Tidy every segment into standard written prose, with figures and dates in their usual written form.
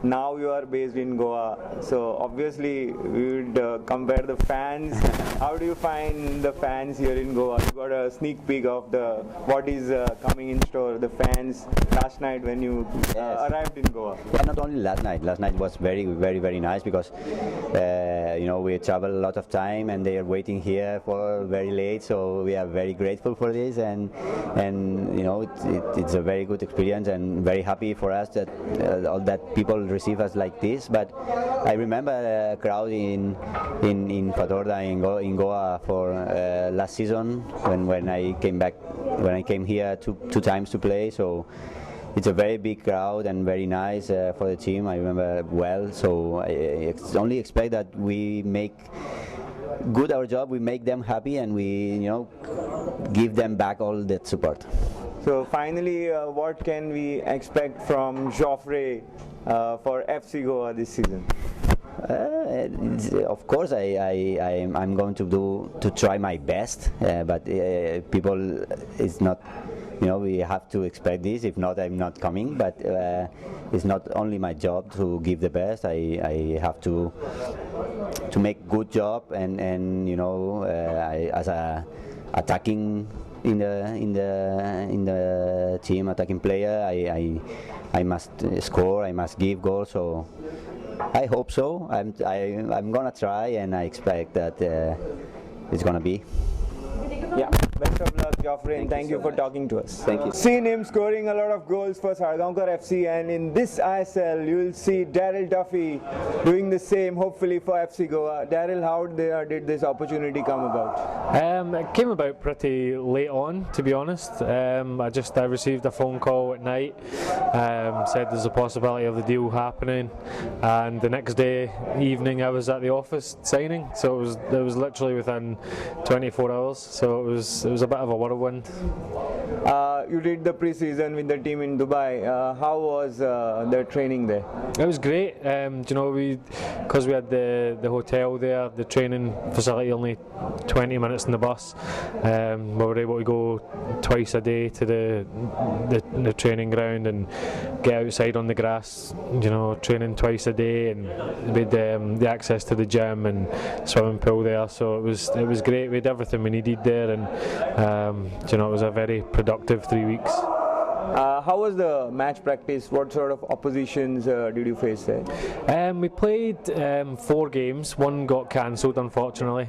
now you are based in Goa. So obviously we would compare the fans. How do you find the fans here in Goa? You got a sneak peek of the what is coming in store. The fans last night when you arrived in Goa. Yeah, not only last night. Last night was very nice because we travel a lot of time and they are waiting here for very late. So we are very grateful for this and it's a very good experience and very happy for us that all that people receive us like this. But I remember a crowd in Fatorda in Goa for last season when I came here two times to play. So it's a very big crowd and very nice for the team. I remember well. So I only expect that we make good our job, we make them happy, and we give them back all that support. So finally, what can we expect from Joffrey for FC Goa this season? Of course, I'm going to try my best, but people, it's not. We have to expect this. If not, I'm not coming. But it's not only my job to give the best. I have to make good job and as a attacking in the team, attacking player, I must score. I must give goals. So I hope so. I'm gonna try, and I expect that it's gonna be. Yeah, best of luck, Joffrey, and thank you for talking to us. Thank you. Seen him scoring a lot of goals for Sargaonkar FC, and in this ISL, you will see Daryl Duffy doing the same, hopefully for FC Goa. Daryl, how did this opportunity come about? It came about pretty late on, to be honest. I received a phone call at night, said there's a possibility of the deal happening, and the next day evening I was at the office signing. So it was literally within 24 hours. So it was a bit of a whirlwind. You did the pre-season with the team in Dubai. How was the training there? It was great. Because we had the hotel there, the training facility only 20 minutes in the bus. We were able to go twice a day to the training ground and get outside on the grass. Training twice a day, and we had the access to the gym and swimming pool there. So it was great. We had everything we needed there, and it was a very productive 3 weeks. How was the match practice? What sort of oppositions did you face there? We played 4 games. One got cancelled, unfortunately.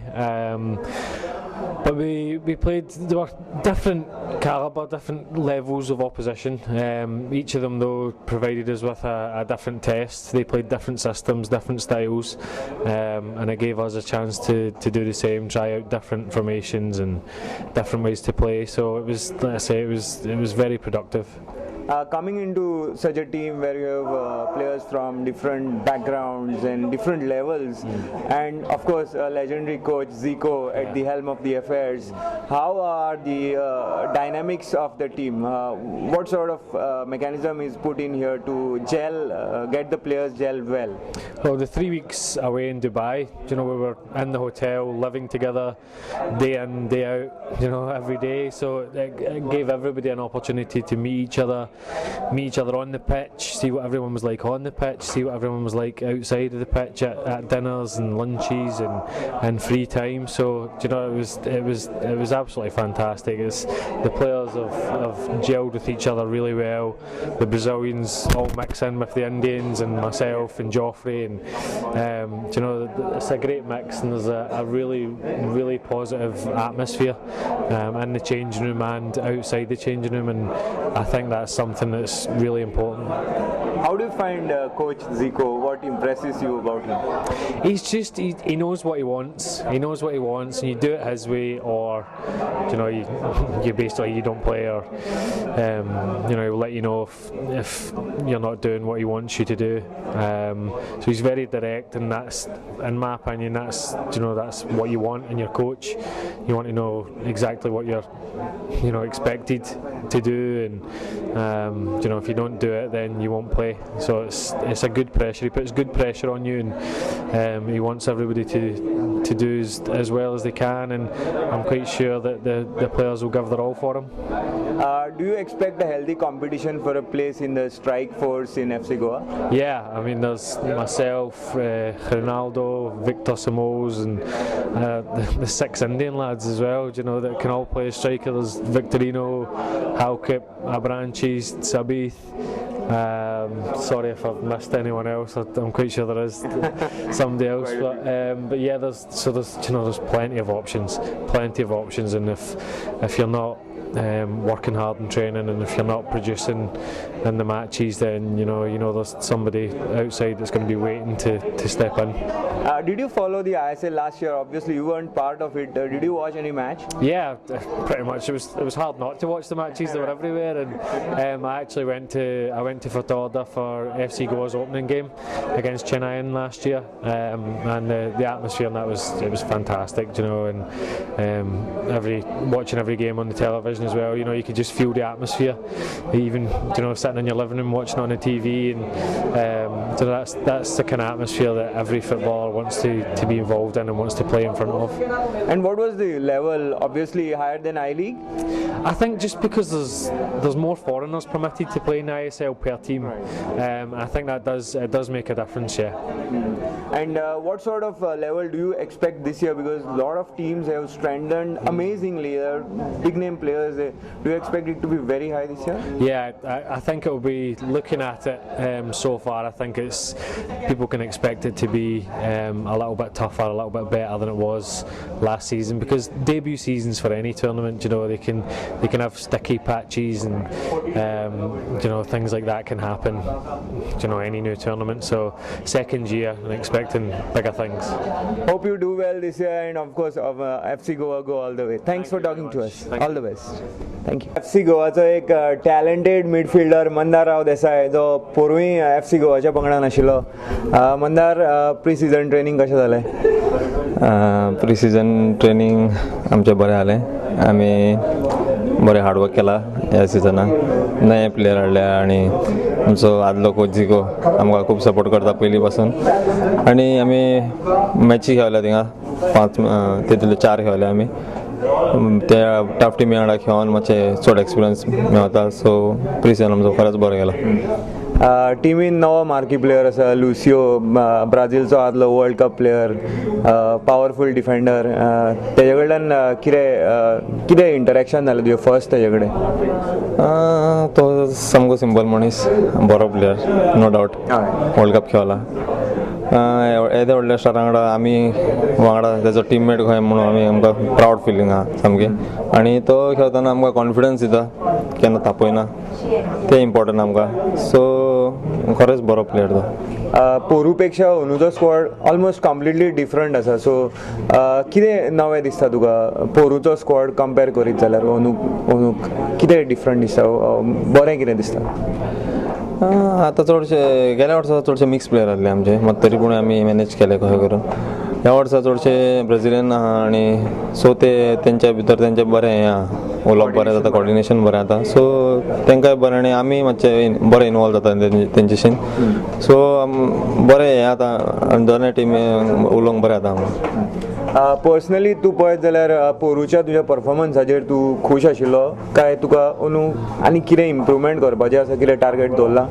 But we played, there were different calibre, different levels of opposition. Each of them, though, provided us with a different test. They played different systems, different styles, and it gave us a chance to do the same, try out different formations and different ways to play. So it was, like I say, it was very productive. Coming into such a team where you have players from different backgrounds and different levels, and of course a legendary coach Zico at the helm of the affairs, how are the dynamics of the team? What sort of mechanism is put in here to gel, get the players gelled well? Well, the 3 weeks away in Dubai, we were in the hotel, living together, day in, day out, every day. So it gave everybody an opportunity to meet each other on the pitch, see what everyone was like on the pitch, see what everyone was like outside of the pitch at dinners and lunches and free time. So it was absolutely fantastic. The players have gelled with each other really well. The Brazilians all mix in with the Indians and myself and Joffrey, and it's a great mix, and there's a really positive atmosphere in the changing room and outside the changing room, and I think that's something that's really important. How do you find Coach Zico? What impresses you about him? He knows what he wants. He knows what he wants, and you do it his way, or you basically you don't play, or he'll let you know if you're not doing what he wants you to do. So he's very direct, and that's, in my opinion, that's what you want in your coach. You want to know exactly what you're expected to do, and if you don't do it, then you won't play. So it's a good pressure. He puts good pressure on you, and he wants everybody to to do as well as they can, and I'm quite sure that the players will give their all for them. Do you expect a healthy competition for a place in the strike force in FC Goa? Yeah, I mean there's myself, Ronaldo, Victor Samos, and the 6 Indian lads as well, you know, that can all play a striker. There's Victorino, Halkip, Abranches, Sabith. Sorry if I've missed anyone else. I'm quite sure there is somebody else, but yeah, there's plenty of options, and if you're not working hard in training, and if you're not producing in the matches, then you know there's somebody outside that's going to be waiting to step in. Did you follow the ISL last year? Obviously you weren't part of it. Did you watch any match? Yeah, pretty much. It was hard not to watch the matches. They were everywhere, and I actually went to Fatorda for FC Goa's opening game against Chennai last year, and the atmosphere in that was fantastic, you know, and watching every game on the television as well, you know, you could just feel the atmosphere, even, you know, sitting in your living room watching on the TV, and so that's the kind of atmosphere that every footballer wants to be involved in and wants to play in front of. And what was the level? Obviously higher than I-League? I think just because there's more foreigners permitted to play in the ISL per team, I think that does make a difference, yeah. And what sort of level do you expect this year? Because a lot of teams have strengthened amazingly. They're big name players. Do you expect it to be very high this year? Yeah, I think it will be, looking at it so far, I think people can expect it to be a little bit tougher, a little bit better than it was last season, because debut seasons for any tournament, you know, they can have sticky patches, and you know, things like that can happen, you know, any new tournament. So second year and expecting bigger things. Hope you do well this year, and of course of FC Goa go all the way. Thanks for talking to us. All the best. Thank you. FC गोवाचो एक talented midfielder मंदारराव Desai जो पूर्वी FC गोवाच्या पंगडान आशिल्लो. Mandar, pre season training कशें जालें? Pre season training आमचें बरें जालें. आमी बरें हार्डवर्क केला ह्या सिजनाक. नवे प्लेयर हाडले आनी आमचो आदलो कोच जिको आमकां खूब सपोर्ट करता पयलीं पासून. आनी आमी मॅची खेळल्या थिंगा 5 तितूंतले 4 खेळले आमी. त्या टफ टिमी वांगडा खेळोन मातशें चड एक्सपिरियन्स मेळटा. सो प्री सीझन आमचो खरेंच बरो गेलो. टीमीन नवो मार्की प्लेयर आसा लुसियो, ब्राझीलचो आदलो world cup player, powerful defender. तेजे कडल्यान कितें इंटरेक्शन जालें तुजें फर्स्ट तेजे कडेन? तो सामको सिंपल मनीस, बरो player, no doubt. World cup खेळला. येद्या व्हडल्या स्टारा वांगडा आमी वांगडा तेजो टीममेट खंय म्हणून आमकां प्रावड फिलींग आहा सामकें. आनी तो खेळटना आमकां कॉन्फिडन्स दिता, केन्ना तापयना, तें इम्पॉर्टंट आमकां. सो खरेंच बरो प्लेयर तो. पोरू पेक्षा अंदूचो स्क्वॉड ऑलमोस्ट कम्प्लिटली डिफरंट आसा. सो कितें नवें दिसता तुका पोरूचो स्क्वॉड कंपेर करीत जाल्यार? अंदूक कितें डिफरंट दिसता, बरें कितें दिसता? आतां चडशे गेल्या वर्सा चडशे मिक्स प्लेयर आहले आमचे, मात तरी पूण आमी मॅनेज केले कशें करून. ह्या वर्सा चडशे ब्राझिलियन आहा, आनी सो तेंच्या भितर तेंचें बरें हें आहा, उलोवप बरें जाता, कॉर्डिनेशन बरें जाता. सो तेंकाय बरें, आनी आमी मातशें बरें इनवॉल्व जाता तेंचेशीन. सो बरें हें जाता, दोनूय टिमी उलोवंक बरें जाता आमकां. पर्सनली तूं पळयत जाल्यार पोरूच्या तुज्या परफॉर्मन्साचेर तूं खूश आशिल्लो काय तुका अंदू आनी कितें इम्प्रुवमेंट करपाचें आसा, कितें टार्गेट दवरला?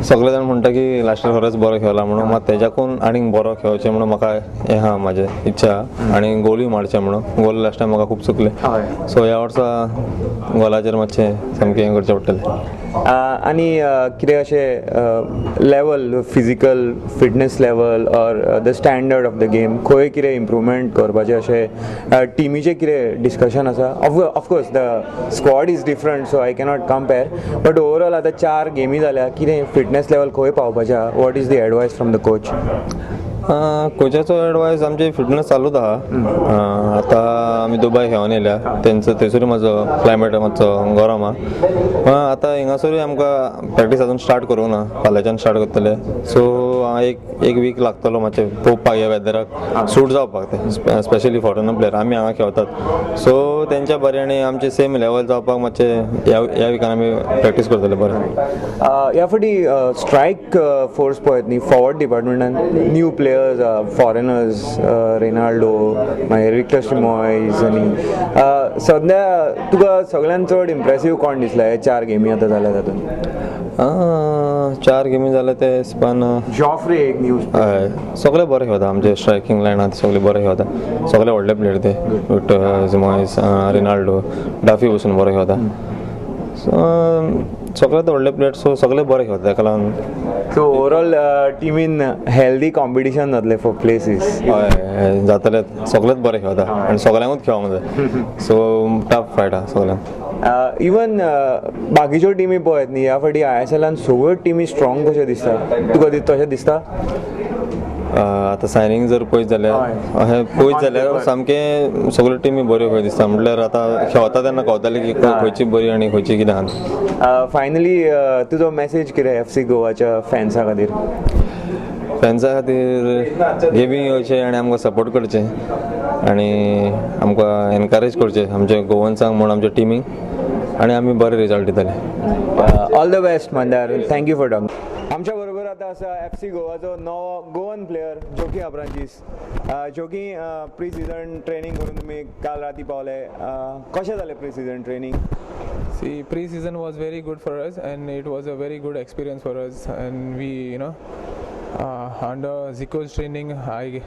सगळे जाण म्हणटा की लास्ट इयर खरेंच बरो खेळला म्हणून, मात तेज्याकून आनीक बरो खेळचें म्हणून म्हाका हें आहा, म्हाजें इच्छा आहा. आनी गोलूय मारचें म्हणून. गोल लास्ट टायम म्हाका खूब चुकले. सो ह्या वर्सा गोलाचेर मातशें सामकें हें करचें पडटलें. आनी कितें अशें level, physical fitness level or the standard of the game, खंय कितें इम्प्रुवमेंट करपाचें अशें टिमीचें कितें डिस्कशन आसा? Of course the squad is different, so I cannot compare, but overall आतां 4 गेमी जाल्या, कितें फिटनेस लेवल खंय पावपाचें आहा? What is the advice from the coach? कोचाचो एडवायस आमची फिटनेस चालूच आहा. आतां आमी दुबय खेळोन येयल्या, थंयसरूय म्हाजो क्लायमेट मातसो गरम आहा. आतां हिंगासरूय आमकां प्रॅक्टीस अजून स्टार्ट करूंक ना, फाल्यांच्यान स्टार्ट करतले. सो एक वीक लागतलो मातशें पळोवपाक ह्या वेदराक सूट जावपाक, ते स्पेशली फॉरेनर प्लेयर आमी हांगा खेळटात. सो तेंच्या बरें आनी आमचे सेम लेवल जावपाक मातशें ह्या विकान आमी प्रॅक्टीस करतले बरें. ह्या फावटी स्ट्रायक फोर्स पळयत न्ही, फॉवर्ड डिपार्टमेंटान new player players foreigners Renaldo मागीर विक्टर स्ट्रिमॉयस आनी सद्या तुका सगळ्यान चड इम्प्रेसिव्ह कोण दिसला हे 4 गेमी आतां जाल्या तातूंत 4 गेमी जाल्या ते हिसपान जॉफ्रे एक न्यूज हय सगळे बरे खेळटा आमचे स्ट्रायकींग लायनात सगळे बरे खेळटा सगळे व्हडले प्लेयर ते विक्टर स्ट्रिमॉयस रेनाल्डो डाफी पसून बरे खेळटा सगळे व्हडले प्लेयर सो सगळे बरे खेळटा ताका लागून सो ओवरऑल टीमीन हेल्दी कॉम्पिटिशन जातलें फॉर प्लेसीस हय जातले सगळेच बरे खेळटा आनी सगळ्यांकूच खेळोंक जाय सो टफ फायट आहा सगळ्यांक इवन बाकीच्यो टिमी पळयत न्ही ह्या फाटी ISLान सगळ्यो टिमी स्ट्रॉंग कशें दिसता तुका तशें दिसता आतां सायनींग जर पळयत जाल्यार अशें पळयत जाल्यार सामकें सगळ्यो टिमी बऱ्यो खंय दिसता म्हटल्यार आतां खेळता तेन्ना कळटालें की खंयची बरी आनी खंयची कितें आहा फायनली तुजो मेसेज कितें FC गोवाच्या फॅन्सा खातीर फॅन्सा खातीर गेमी येवचें आनी आमकां सपोर्ट करचें आनी आमकां एनकरेज करचें आमच्या गोवन्सांक म्हण आमच्या टिमीक आनी आमी बरे रिजल्ट दितले all the best Mandar thank you for talking आमच्या बरोबर आतां आसा FC गोवाचो नवो गोवन प्लेयर जोकी अब्रांचीस जोकी प्री सिजन ट्रेनिंग करून तुमी काल राती पावले कशें जालें pre season training See, pre-season was very good for us, and it was a very good experience for us. And we, under Zico's training, I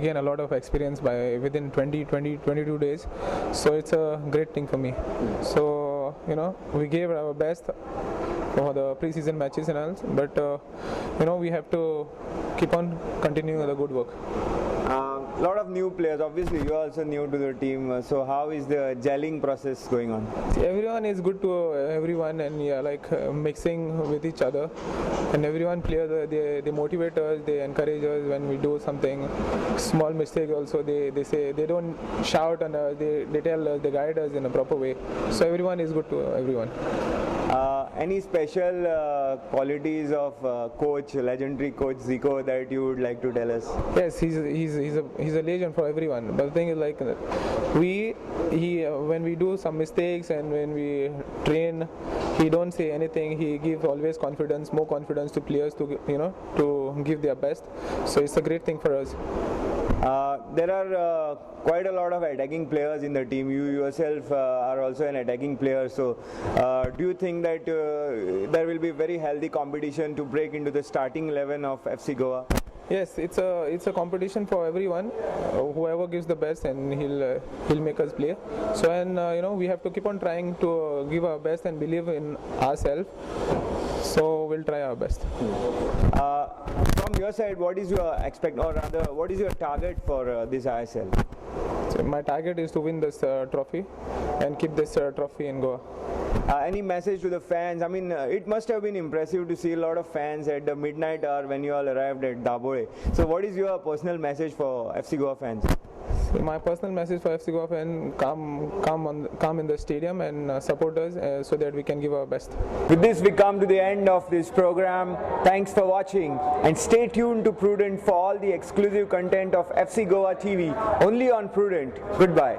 gained a lot of experience by within 22 days. So it's a great thing for me. So we gave our best for the pre-season matches and all. But we have to keep on continuing the good work. Lot of new players. Obviously, you are also new to the team. So how is the gelling process going on? See, everyone is good to everyone, and mixing with each other. And everyone players they motivate us, they encourage us when we do something small mistake. Also, they say they don't shout on us. They tell us, they guide us in a proper way. So everyone is good to everyone. Any special qualities of coach, legendary coach Zico that you would like to tell us? Yes, he's a legend for everyone. But the thing is when we do some mistakes and when we train, he don't say anything. He gives always more confidence to players to give their best. So it's a great thing for us. There are quite a lot of attacking players in the team. You yourself are also an attacking player. So do you think that there will be very healthy competition to break into the starting 11 of FC Goa? Yes, it's a competition for everyone. Whoever gives the best, and he'll make us play. So we have to keep on trying to give our best and believe in ourselves. So we'll try our best. From your side, what is your what is your target for this ISL? So my target is to win this trophy and keep this trophy in Goa. Any message to the fans? I mean, it must have been impressive to see a lot of fans at the midnight hour when you all arrived at Dabole. So what is your personal message for FC Goa fans? My personal message for FC Goa fans: come in the stadium and support us so that we can give our best. With this, we come to the end of this program. Thanks for watching, and stay tuned to Prudent for all the exclusive content of FC Goa TV only on Prudent. Goodbye.